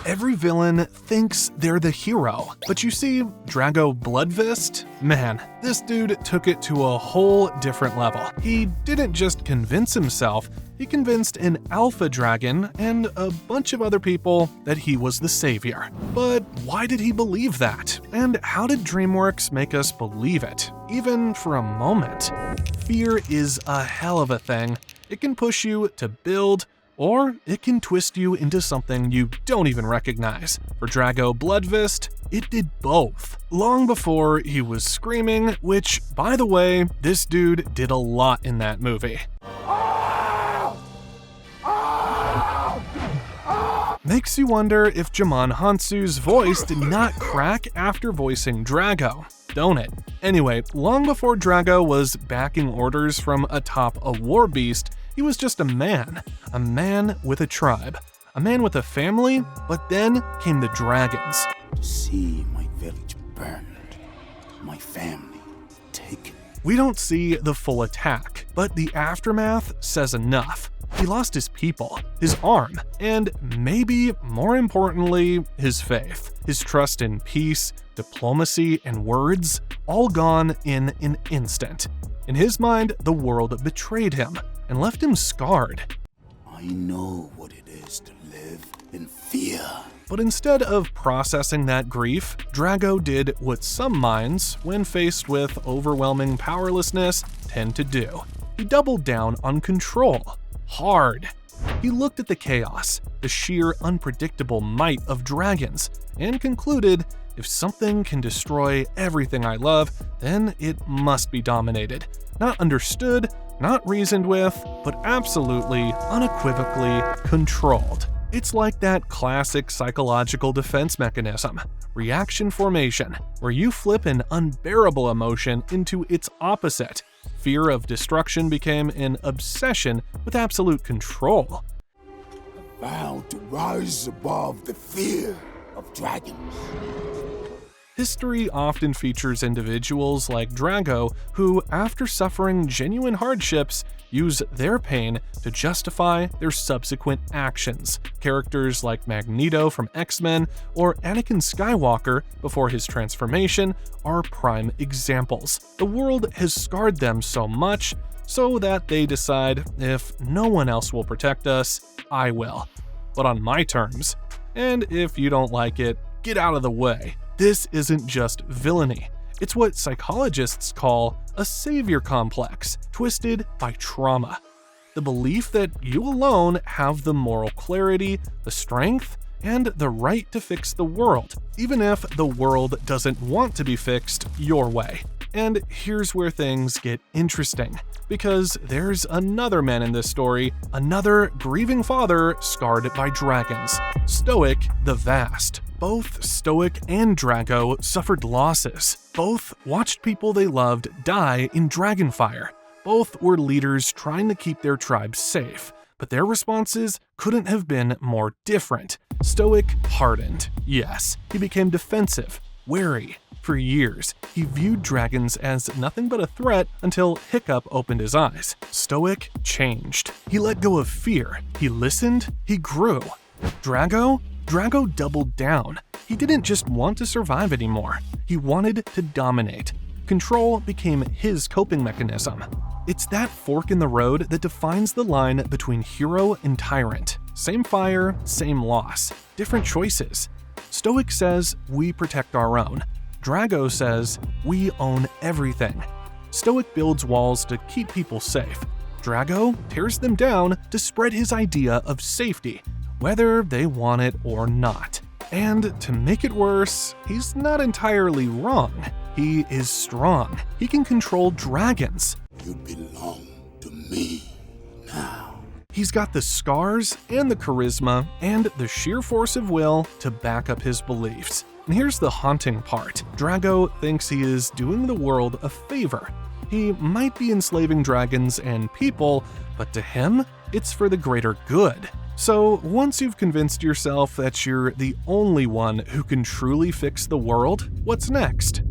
Every villain thinks they're the hero, but you see, Drago Bludvist? Man, this dude took it to a whole different level. He didn't just convince himself, he convinced an alpha dragon and a bunch of other people that he was the savior. But why did he believe that? And how did DreamWorks make us believe it, even for a moment? Fear is a hell of a thing. It can push you to build, or it can twist you into something you don't even recognize. For Drago Bludvist, it did both. Long before he was screaming, which, by the way, this dude did a lot in that movie. Makes you wonder if Jamon Hansu's voice did not crack after voicing Drago, don't it? Anyway, long before Drago was backing orders from atop a war beast, he was just a man with a tribe, a man with a family, but then came the dragons. To see my village burned, my family taken. We don't see the full attack, but the aftermath says enough. He lost his people, his arm, and maybe more importantly, his faith. His trust in peace, diplomacy, and words, all gone in an instant. In his mind, the world betrayed him and left him scarred. I know what it is to live in fear. But instead of processing that grief, Drago did what some minds, when faced with overwhelming powerlessness, tend to do. He doubled down on control. Hard. He looked at the chaos, the sheer unpredictable might of dragons, and concluded, if something can destroy everything I love, then it must be dominated. Not understood, not reasoned with, but absolutely, unequivocally controlled. It's like that classic psychological defense mechanism, reaction formation, where you flip an unbearable emotion into its opposite. Fear of destruction became an obsession with absolute control. I vow to rise above the fear of dragons. History often features individuals like Drago who, after suffering genuine hardships, use their pain to justify their subsequent actions. Characters like Magneto from X-Men or Anakin Skywalker before his transformation are prime examples. The world has scarred them so much so that they decide, if no one else will protect us, I will. But on my terms. And if you don't like it, get out of the way. This isn't just villainy. It's what psychologists call a savior complex, twisted by trauma. The belief that you alone have the moral clarity, the strength, and the right to fix the world, even if the world doesn't want to be fixed your way. And here's where things get interesting, because there's another man in this story, another grieving father scarred by dragons, Stoic the Vast. Both Stoic and Drago suffered losses. Both watched people they loved die in dragonfire. Both were leaders trying to keep their tribes safe, but their responses couldn't have been more different. Stoic hardened, yes. He became defensive, wary. For years, he viewed dragons as nothing but a threat until Hiccup opened his eyes. Stoic changed. He let go of fear. He listened. He grew. Drago doubled down. He didn't just want to survive anymore. He wanted to dominate. Control became his coping mechanism. It's that fork in the road that defines the line between hero and tyrant. Same fire, same loss. Different choices. Stoic says, we protect our own. Drago says, we own everything. Stoic builds walls to keep people safe. Drago tears them down to spread his idea of safety, whether they want it or not. And to make it worse, he's not entirely wrong. He is strong. He can control dragons. You belong to me now. He's got the scars and the charisma and the sheer force of will to back up his beliefs. And here's the haunting part. Drago thinks he is doing the world a favor. He might be enslaving dragons and people, but to him, it's for the greater good. So once you've convinced yourself that you're the only one who can truly fix the world, what's next?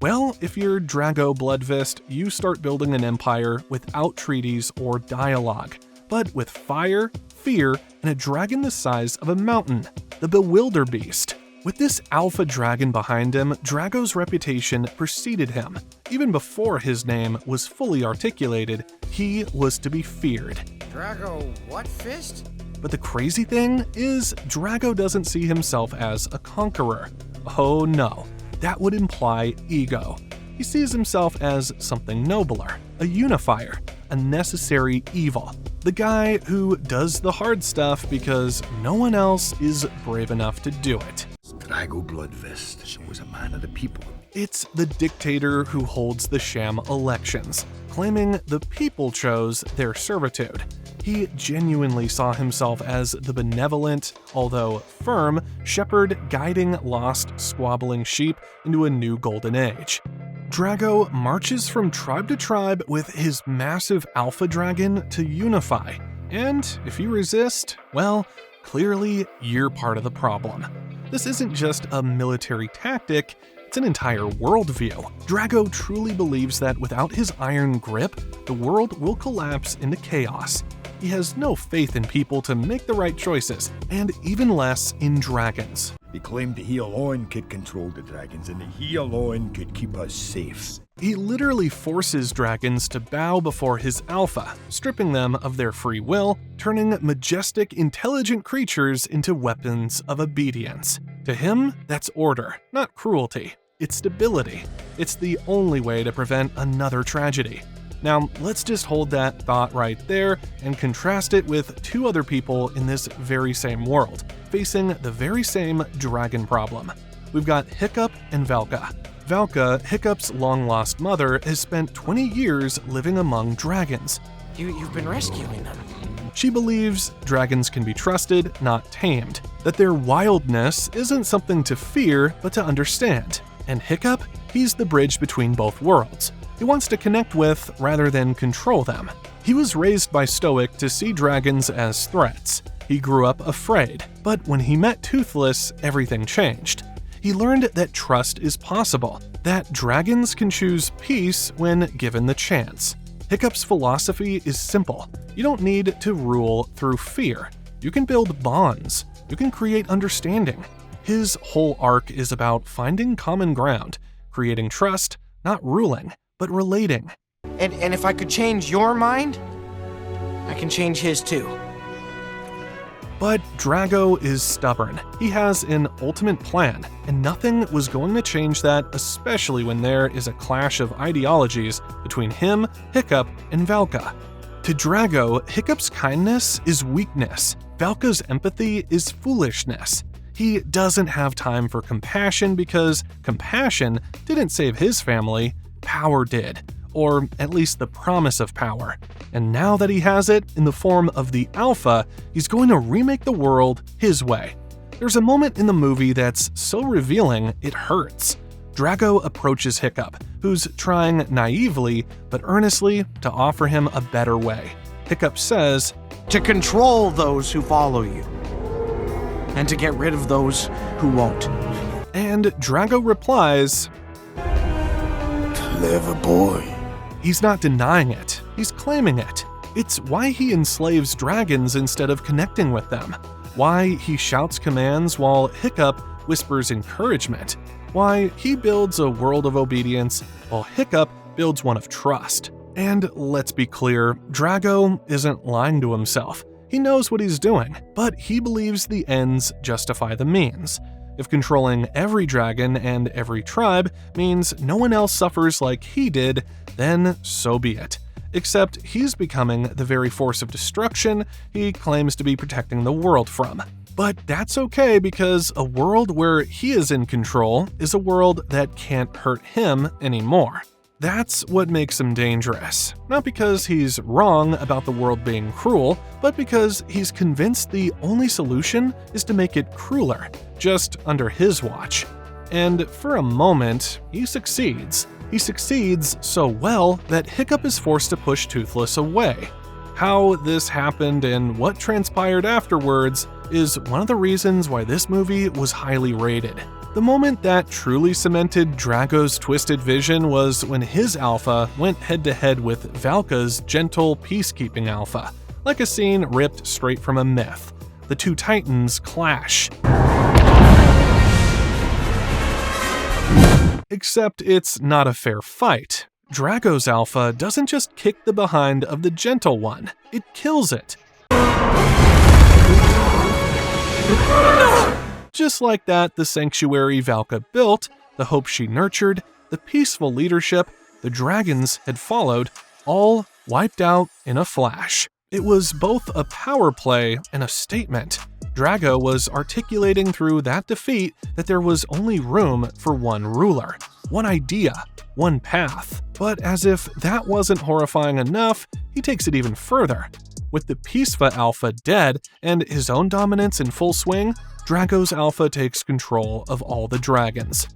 Well, if you're Drago Bludvist, you start building an empire without treaties or dialogue, but with fire, fear and a dragon the size of a mountain, the Bewilderbeast. With this alpha dragon behind him, Drago's reputation preceded him. Even before his name was fully articulated, he was to be feared. Drago what fist? But the crazy thing is, Drago doesn't see himself as a conqueror. Oh no, that would imply ego. He sees himself as something nobler, a unifier, a necessary evil. The guy who does the hard stuff because no one else is brave enough to do it. Drago Bludvist was a man of the people. It's the dictator who holds the sham elections, claiming the people chose their servitude. He genuinely saw himself as the benevolent, although firm, shepherd guiding lost, squabbling sheep into a new golden age. Drago marches from tribe to tribe with his massive alpha dragon to unify. And if you resist, well, clearly you're part of the problem. This isn't just a military tactic, it's an entire worldview. Drago truly believes that without his iron grip, the world will collapse into chaos. He has no faith in people to make the right choices, and even less in dragons. He claimed that he alone could control the dragons and that he alone could keep us safe. He literally forces dragons to bow before his alpha, stripping them of their free will, turning majestic, intelligent creatures into weapons of obedience. To him, that's order, not cruelty. It's stability. It's the only way to prevent another tragedy. Now, let's just hold that thought right there and contrast it with two other people in this very same world, facing the very same dragon problem. We've got Hiccup and Valka. Valka, Hiccup's long-lost mother, has spent 20 years living among dragons. You've been rescuing them. She believes dragons can be trusted, not tamed, that their wildness isn't something to fear, but to understand. And Hiccup, he's the bridge between both worlds. He wants to connect with rather than control them. He was raised by Stoic to see dragons as threats. He grew up afraid, but when he met Toothless, everything changed. He learned that trust is possible, that dragons can choose peace when given the chance. Hiccup's philosophy is simple. You don't need to rule through fear. You can build bonds. You can create understanding. His whole arc is about finding common ground, creating trust, not ruling, but relating. And if I could change your mind, I can change his too. But Drago is stubborn. He has an ultimate plan, and nothing was going to change that, especially when there is a clash of ideologies between him, Hiccup, and Valka. To Drago, Hiccup's kindness is weakness. Valka's empathy is foolishness. He doesn't have time for compassion because compassion didn't save his family, power did. Or at least the promise of power. And now that he has it in the form of the Alpha, he's going to remake the world his way. There's a moment in the movie that's so revealing it hurts. Drago approaches Hiccup, who's trying naively but earnestly to offer him a better way. Hiccup says, To control those who follow you, and to get rid of those who won't. And Drago replies, Clever boy. He's not denying it, he's claiming it. It's why he enslaves dragons instead of connecting with them. Why he shouts commands while Hiccup whispers encouragement. Why he builds a world of obedience while Hiccup builds one of trust. And let's be clear, Drago isn't lying to himself. He knows what he's doing, but he believes the ends justify the means. If controlling every dragon and every tribe means no one else suffers like he did, then so be it. Except he's becoming the very force of destruction he claims to be protecting the world from. But that's okay because a world where he is in control is a world that can't hurt him anymore. That's what makes him dangerous. Not because he's wrong about the world being cruel, but because he's convinced the only solution is to make it crueler, just under his watch. And for a moment, he succeeds. He succeeds so well that Hiccup is forced to push Toothless away. How this happened and what transpired afterwards is one of the reasons why this movie was highly rated. The moment that truly cemented Drago's twisted vision was when his alpha went head-to-head with Valka's gentle, peacekeeping alpha. like a scene ripped straight from a myth. The two titans clash. Except it's not a fair fight. Drago's alpha doesn't just kick the behind of the gentle one, it kills it. Just like that, the sanctuary Valka built, the hope she nurtured, the peaceful leadership the dragons had followed, all wiped out in a flash. It was both a power play and a statement. Drago was articulating through that defeat that there was only room for one ruler, one idea, one path. But as if that wasn't horrifying enough, he takes it even further. With the Pisva Alpha dead and his own dominance in full swing, Drago's Alpha takes control of all the dragons.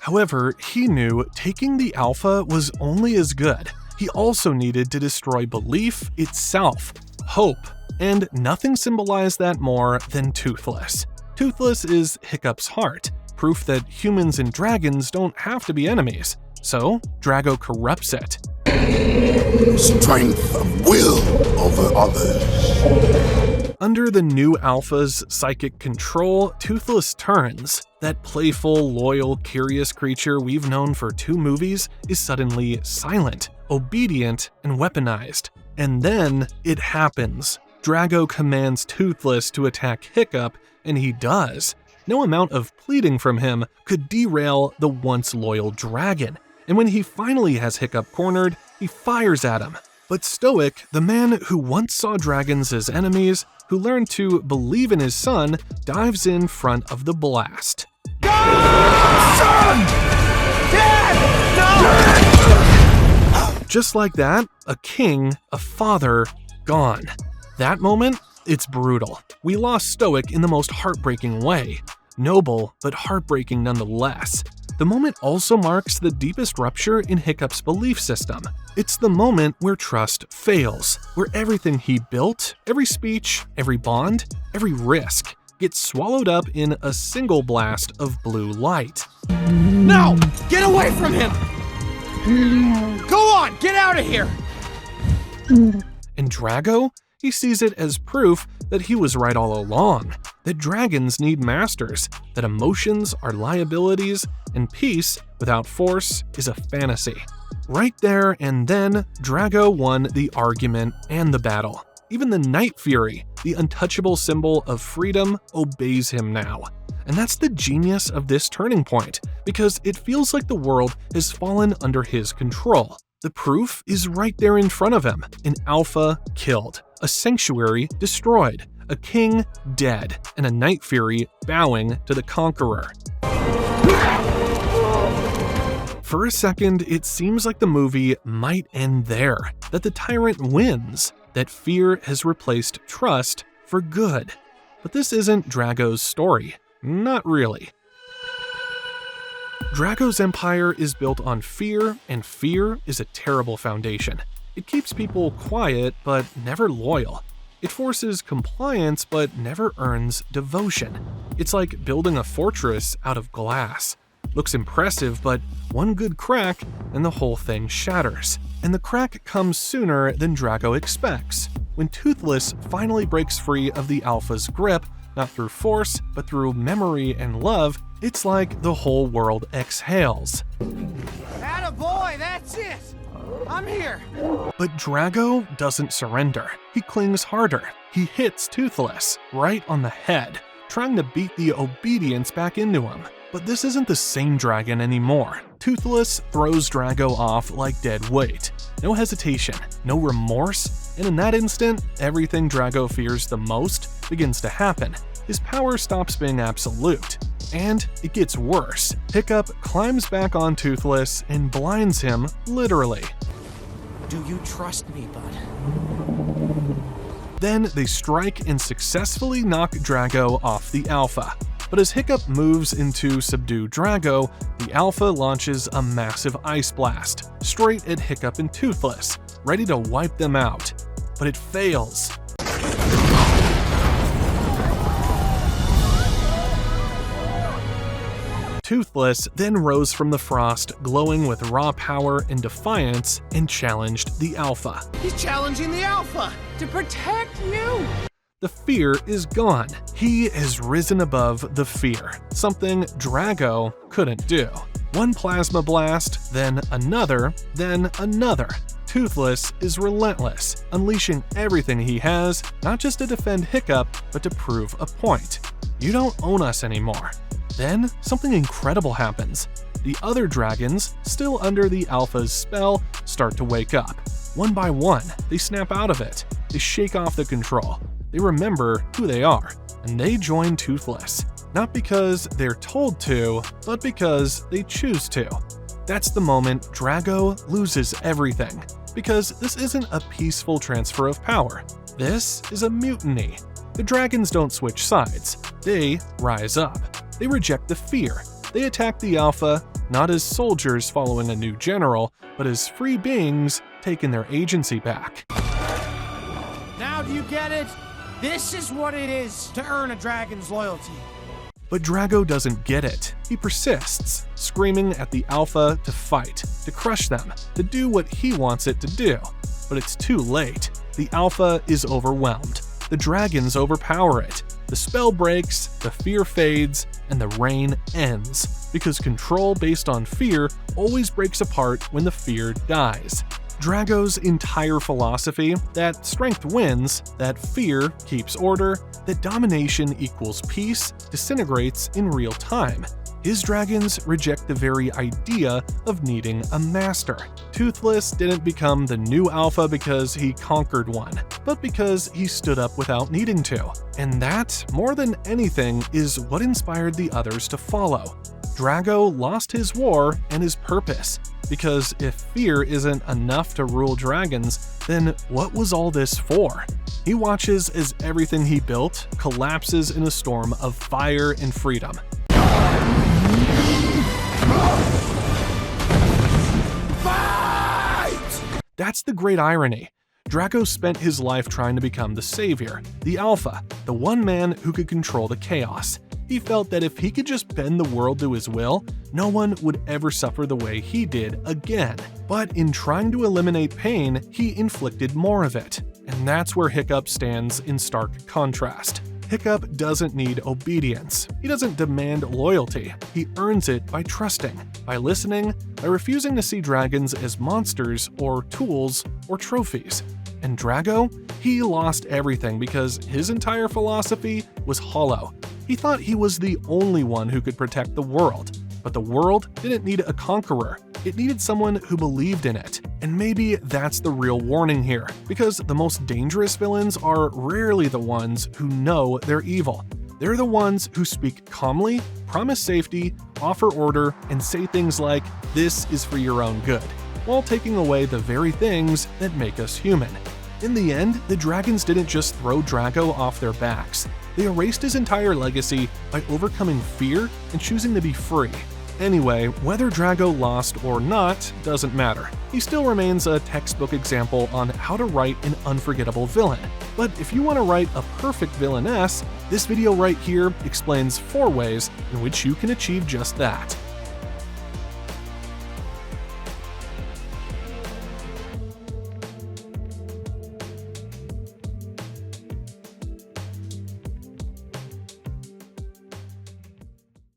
However, he knew taking the Alpha was only as good. He also needed to destroy belief itself, hope, and nothing symbolized that more than Toothless. Toothless is Hiccup's heart, proof that humans and dragons don't have to be enemies. So, Drago corrupts it. Strength of will over others. Under the new Alpha's psychic control, Toothless turns. That playful, loyal, curious creature we've known for 2 movies is suddenly silent, obedient, and weaponized. And then it happens. Drago commands Toothless to attack Hiccup, and he does. No amount of pleading from him could derail the once loyal dragon. And when he finally has Hiccup cornered, he fires at him. But Stoic, the man who once saw dragons as enemies, who learned to believe in his son, dives in front of the blast. Son! Dad! No! Just like that, a king, a father, gone. That moment, it's brutal. We lost Stoic in the most heartbreaking way. Noble, but heartbreaking nonetheless. The moment also marks the deepest rupture in Hiccup's belief system. It's the moment where trust fails, where everything he built, every speech, every bond, every risk, gets swallowed up in a single blast of blue light. No! Get away from him! Go on, get out of here! And Drago? He sees it as proof that he was right all along, that dragons need masters, that emotions are liabilities, and peace without force is a fantasy. Right there and then, Drago won the argument and the battle. Even the Night Fury, the untouchable symbol of freedom, obeys him now. And that's the genius of this turning point, because it feels like the world has fallen under his control. The proof is right there in front of him. An alpha killed, a sanctuary destroyed, a king dead, and a Night Fury bowing to the conqueror. For a second, it seems like the movie might end there, that the tyrant wins, that fear has replaced trust for good. But this isn't Drago's story. Not really. Drago's empire is built on fear, and fear is a terrible foundation. It keeps people quiet, but never loyal. It forces compliance, but never earns devotion. It's like building a fortress out of glass. Looks impressive, but one good crack and the whole thing shatters. And the crack comes sooner than Drago expects. When Toothless finally breaks free of the Alpha's grip, not through force, but through memory and love, it's like the whole world exhales. Attaboy, that's it! I'm here! But Drago doesn't surrender. He clings harder. He hits Toothless right on the head, trying to beat the obedience back into him. But this isn't the same dragon anymore. Toothless throws Drago off like dead weight. No hesitation, no remorse, and in that instant, everything Drago fears the most begins to happen. His power stops being absolute. And it gets worse. Hiccup climbs back on Toothless and blinds him, literally. Do you trust me, bud? Then they strike and successfully knock Drago off the Alpha. But as Hiccup moves into subdue Drago, the Alpha launches a massive ice blast, straight at Hiccup and Toothless, ready to wipe them out. But it fails. Toothless then rose from the frost, glowing with raw power and defiance, and challenged the Alpha. He's challenging the Alpha to protect you! The fear is gone. He has risen above the fear, something Drago couldn't do. One plasma blast, then another, then another. Toothless is relentless, unleashing everything he has, not just to defend Hiccup, but to prove a point. You don't own us anymore. Then, something incredible happens. The other dragons, still under the Alpha's spell, start to wake up. One by one, they snap out of it. They shake off the control. They remember who they are, and they join Toothless. Not because they're told to, but because they choose to. That's the moment Drago loses everything, because this isn't a peaceful transfer of power. This is a mutiny. The dragons don't switch sides. They rise up. They reject the fear. They attack the Alpha, not as soldiers following a new general, but as free beings taking their agency back. Now do you get it? This is what it is to earn a dragon's loyalty. But Drago doesn't get it. He persists, screaming at the Alpha to fight, to crush them, to do what he wants it to do. But it's too late. The Alpha is overwhelmed. The dragons overpower it. The spell breaks, the fear fades, and the reign ends. Because control based on fear always breaks apart when the fear dies. Drago's entire philosophy, that strength wins, that fear keeps order, that domination equals peace, disintegrates in real time. His dragons reject the very idea of needing a master. Toothless didn't become the new Alpha because he conquered one, but because he stood up without needing to. And that, more than anything, is what inspired the others to follow. Drago lost his war and his purpose, because if fear isn't enough to rule dragons, then what was all this for? He watches as everything he built collapses in a storm of fire and freedom. Fight! That's the great irony. Drago spent his life trying to become the savior, the Alpha, the one man who could control the chaos. He felt that if he could just bend the world to his will, no one would ever suffer the way he did again. But in trying to eliminate pain, he inflicted more of it. And that's where Hiccup stands in stark contrast. Hiccup doesn't need obedience. He doesn't demand loyalty. He earns it by trusting, by listening, by refusing to see dragons as monsters or tools or trophies. And Drago? He lost everything because his entire philosophy was hollow. He thought he was the only one who could protect the world. But the world didn't need a conqueror. It needed someone who believed in it. And maybe that's the real warning here, because the most dangerous villains are rarely the ones who know they're evil. They're the ones who speak calmly, promise safety, offer order, and say things like, "This is for your own good," while taking away the very things that make us human. In the end, the dragons didn't just throw Drago off their backs. They erased his entire legacy by overcoming fear and choosing to be free. Anyway, whether Drago lost or not doesn't matter. He still remains a textbook example on how to write an unforgettable villain. But if you want to write a perfect villainess, this video right here explains 4 ways in which you can achieve just that.